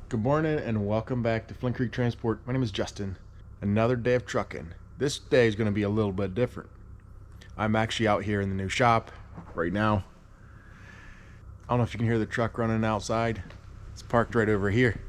Good morning and welcome back to Flint Creek Transport. My name is Justin. Another day of trucking. This day is going to be a little bit different. I'm actually out here in the new shop right now. I don't know if you can hear the truck running outside. It's parked right over here.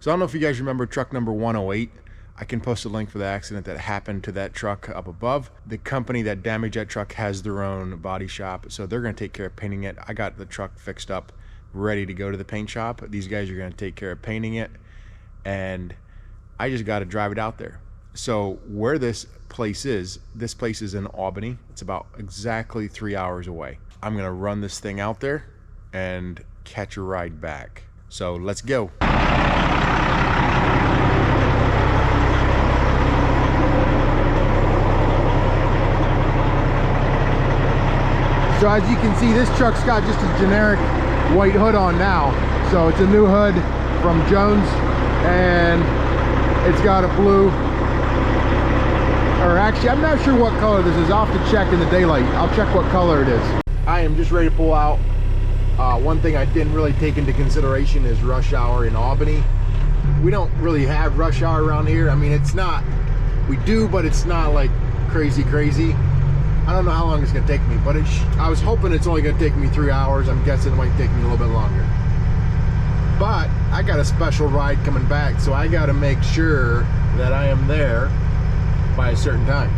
So I don't know if you guys remember truck number 108. I can post a link for the accident that happened to that truck up above. The company that damaged that truck has their own body shop, so they're going to take care of painting it. I got the truck fixed up, ready to go to the paint shop. These guys are going to take care of painting it, and I just got to drive it out there. So where this place is in Albany. It's about exactly 3 hours away. I'm going to run this thing out there and catch a ride back. So let's go. So as you can see, this truck's got just a generic white hood on now. So it's a new hood from Jones, and it's got a blue, or actually I'm not sure what color this is. I'll have to check in the daylight. I'll check what color it is. I am just ready to pull out. One thing I didn't really take into consideration is rush hour in Albany. We don't really have rush hour around here. I mean, it's not, we do, but it's not like crazy. I don't know how long it's gonna take me, but I was hoping it's only gonna take me 3 hours. I'm guessing it might take me a little bit longer. But I got a special ride coming back, so I gotta make sure that I am there by a certain time.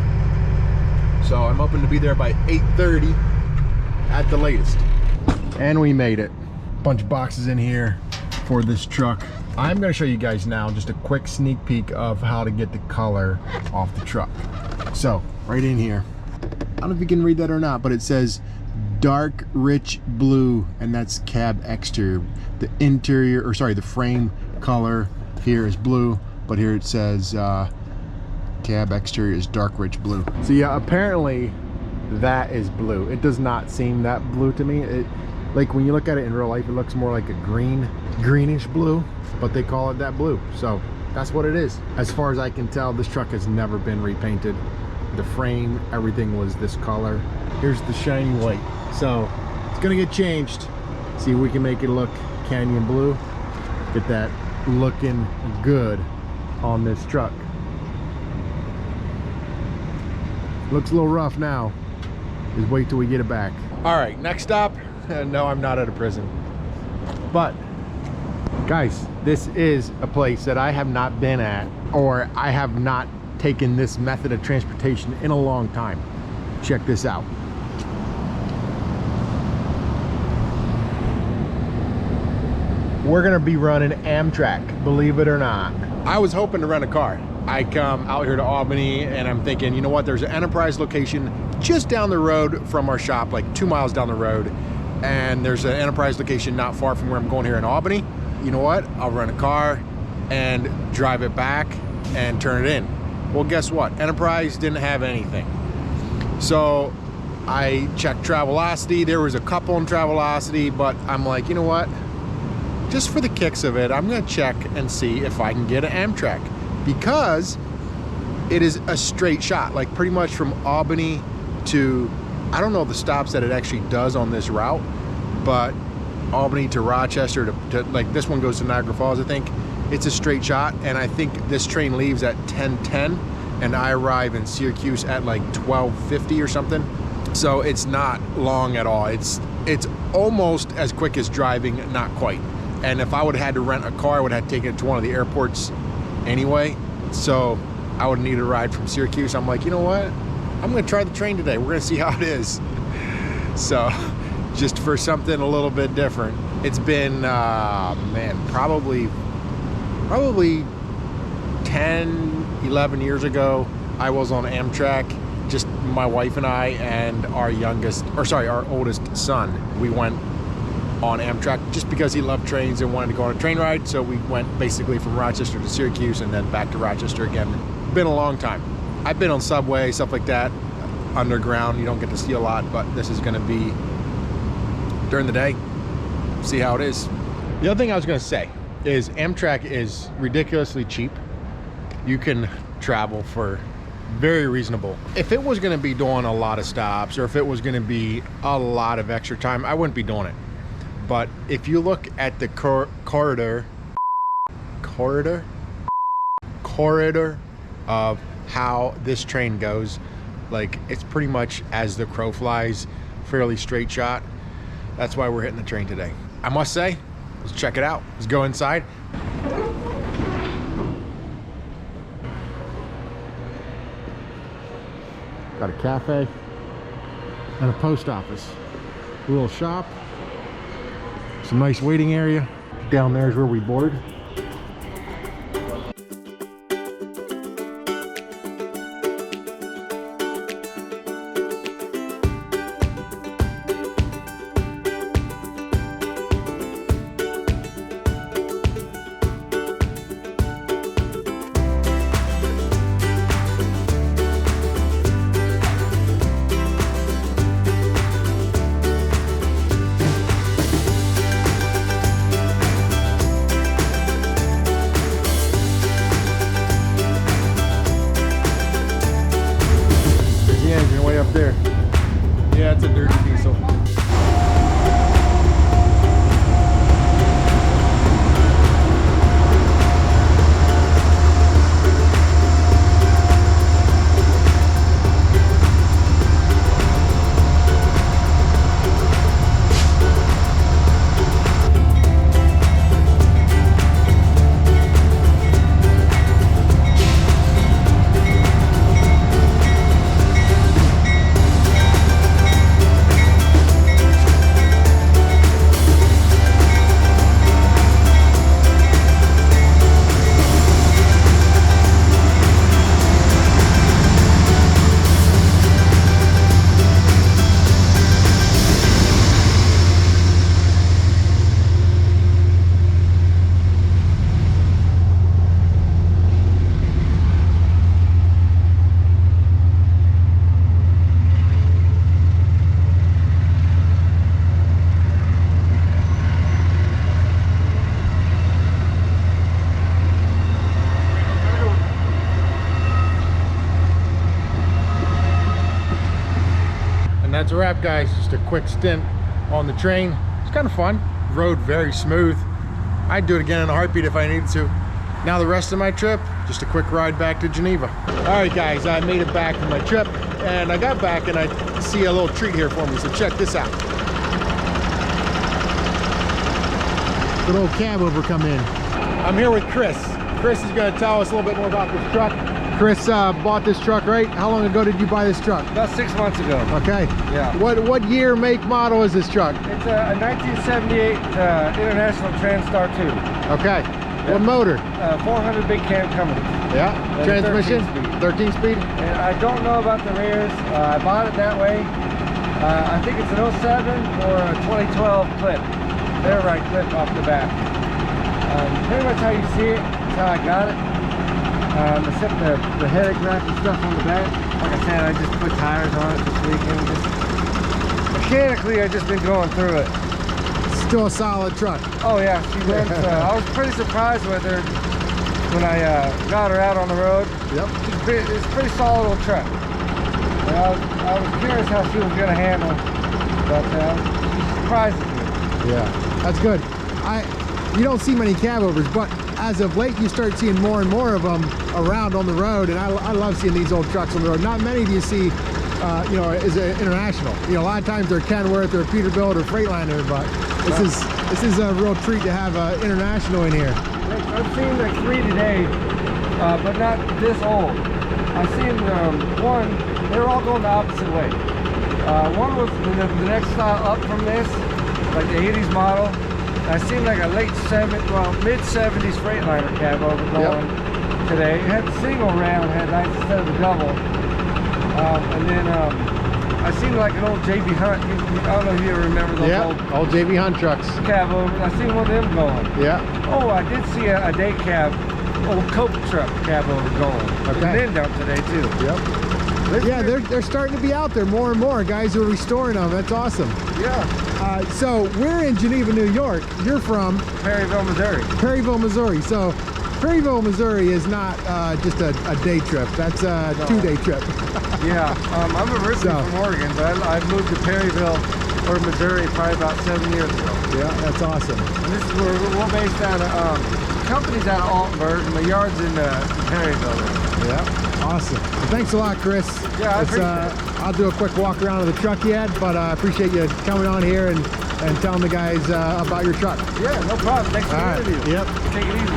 So I'm hoping to be there by 8:30 at the latest. And we made it. Bunch of boxes in here for this truck. I'm gonna show you guys now just a quick sneak peek of how to get the color off the truck. So right in here, I don't know if you can read that or not, but it says dark rich blue, and that's cab exterior. The interior, or sorry, the frame color here is blue, but here it says cab exterior is dark rich blue. So yeah, apparently that is blue. It does not seem that blue to me. Like when you look at it in real life, it looks more like a greenish blue, but they call it that blue. So that's what it is. As far as I can tell, this truck has never been repainted. The frame, everything was this color. Here's the shiny white. So it's gonna get changed. See if we can make it look canyon blue. Get that looking good on this truck. Looks a little rough now. Just wait till we get it back. All right, next stop. No, I'm not at a prison. But guys, this is a place that I have not been at, or I have not taken this method of transportation in a long time. Check this out. We're gonna be running Amtrak, believe it or not. I was hoping to rent a car. I come out here to Albany and I'm thinking, you know what, there's an Enterprise location just down the road from our shop, like 2 miles down the road. And there's an Enterprise location not far from where I'm going here in Albany. You know what, I'll rent a car and drive it back and turn it in. Well, guess what? Enterprise didn't have anything. So I checked Travelocity. There was a couple in Travelocity, but I'm like, you know what? Just for the kicks of it, I'm gonna check and see if I can get an Amtrak, because it is a straight shot, like pretty much from Albany to, I don't know the stops that it actually does on this route, but Albany to Rochester to like this one goes to Niagara Falls, I think. It's a straight shot, and I think this train leaves at 10:10 and I arrive in Syracuse at like 12:50 or something. So it's not long at all. It's almost as quick as driving, not quite. And if I would have had to rent a car, I would have taken it to one of the airports anyway. So I would need a ride from Syracuse. I'm like, you know what? I'm gonna try the train today. We're gonna see how it is. So just for something a little bit different. It's been, man, probably 10, 11 years ago, I was on Amtrak, just my wife and I and our oldest son. We went on Amtrak just because he loved trains and wanted to go on a train ride. So we went basically from Rochester to Syracuse and then back to Rochester again. Been a long time. I've been on subway, stuff like that. underground. You don't get to see a lot, but this is going to be during the day. See how it is. The other thing I was going to say is Amtrak is ridiculously cheap. You can travel for very reasonable. If it was going to be doing a lot of stops, or if it was going to be a lot of extra time, I wouldn't be doing it. But if you look at the corridor of how this train goes, like, it's pretty much as the crow flies, fairly straight shot. That's why we're hitting the train today. I must say, let's check it out. Let's go inside. Got a cafe and a post office. A little shop. Some nice waiting area. Down there is where we board. There. Yeah, it's a dirty diesel. That's a wrap, guys. Just a quick stint on the train. It's kind of fun. Road very smooth. I'd do it again in a heartbeat if I needed to. Now the rest of my trip, just a quick ride back to Geneva. All right, guys, I made it back from my trip, and I got back and I see a little treat here for me, so check this out. Good old cab over come in. I'm here with Chris. Chris is gonna tell us a little bit more about this truck. Chris bought this truck, right? How long ago did you buy this truck? About 6 months ago. Okay. Yeah. What year, make, model is this truck? It's a 1978 International Transtar 2. Okay. Yep. What motor? 400 big cam Cummins. Yeah. And transmission? 13 speed? And I don't know about the rears. I bought it that way. I think it's an 07 or a 2012 clip. They're right clip off the back. Pretty much how you see it. That's how I got it. Except the head exhaust and stuff on the back. Like I said, I just put tires on it this weekend. Mechanically, I've just been going through it. Still a solid truck. Oh yeah, she runs. I was pretty surprised with her when I got her out on the road. Yep. It's a pretty solid little truck. And I was curious how she was going to handle, but she surprised me. Yeah, that's good. You don't see many cab overs, but as of late, you start seeing more and more of them around on the road, and I love seeing these old trucks on the road. Not many do you see, you know, is an international. You know, a lot of times they're Kenworth or Peterbilt or Freightliner, but this is a real treat to have an international in here. I've seen like 3 today, but not this old. I've seen one. They're all going the opposite way. One was the next style up from this, like the 80s model. I seen like a mid-70s Freightliner cab over going today. It had single ram headlights instead of the double. And then I seen like an old JB Hunt. I don't know if you ever remember those old JB Hunt trucks. Cab over. I seen one of them going. Yeah. Oh, I did see a day cab, old Coke truck cab over going. Okay. And then down today too. Yep. Yeah, they're starting to be out there more and more. Guys are restoring them. That's awesome. Yeah. So we're in Geneva, New York. You're from Perryville, Missouri. Perryville, Missouri. So Perryville, Missouri is not just a day trip. That's a 2-day trip. Yeah. I'm originally from Oregon, but I moved to Perryville, or Missouri, probably about 7 years ago. Yeah, that's awesome. And this is where we're based out of, company's out of Altenburg, and the yard's in Perryville. Yeah, awesome. Well, thanks a lot, Chris. Yeah, I appreciate it. I'll do a quick walk around of the truck yet, but I appreciate you coming on here and telling the guys about your truck. Yeah, no problem. Thanks for the interview. Yep. Take it easy.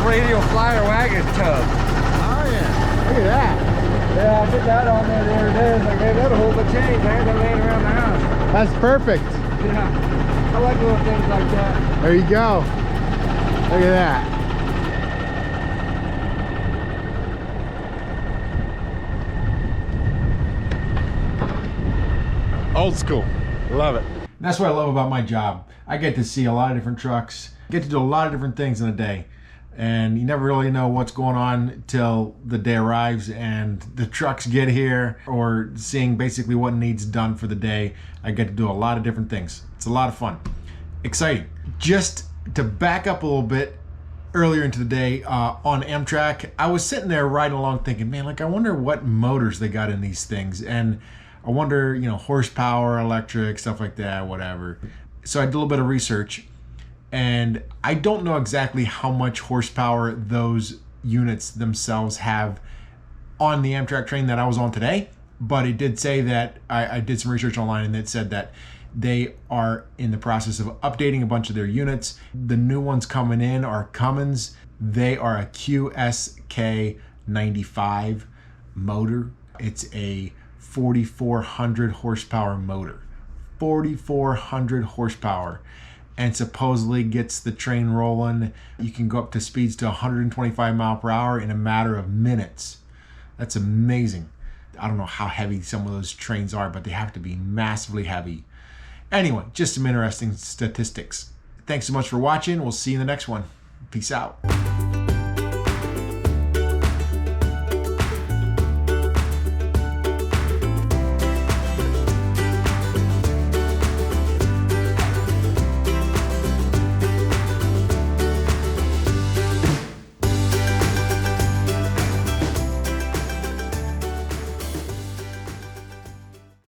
Radio flyer wagon tub. Oh yeah, look at that. Yeah, I put that on there the other day. I was like, hey, that'll hold the chain, man. They're laying around the house. That's perfect. Yeah, I like little things like that. There you go. Look at that. Old school. Love it. That's what I love about my job. I get to see a lot of different trucks, get to do a lot of different things in a day. And you never really know what's going on till the day arrives and the trucks get here, or seeing basically what needs done for the day. I get to do a lot of different things. It's a lot of fun. Exciting. Just to back up a little bit, earlier into the day on Amtrak, I was sitting there riding along thinking, man, like I wonder what motors they got in these things. And I wonder, you know, horsepower, electric, stuff like that, whatever. So I did a little bit of research. And I don't know exactly how much horsepower those units themselves have on the Amtrak train that I was on today, but it did say that I did some research online, and it said that they are in the process of updating a bunch of their units. The new ones coming in are Cummins. They are a QSK 95 motor. It's a 4,400 horsepower motor. 4,400 horsepower. And supposedly gets the train rolling. You can go up to speeds to 125 mile per hour in a matter of minutes. That's amazing. I don't know how heavy some of those trains are, but they have to be massively heavy. Anyway, just some interesting statistics. Thanks so much for watching. We'll see you in the next one. Peace out.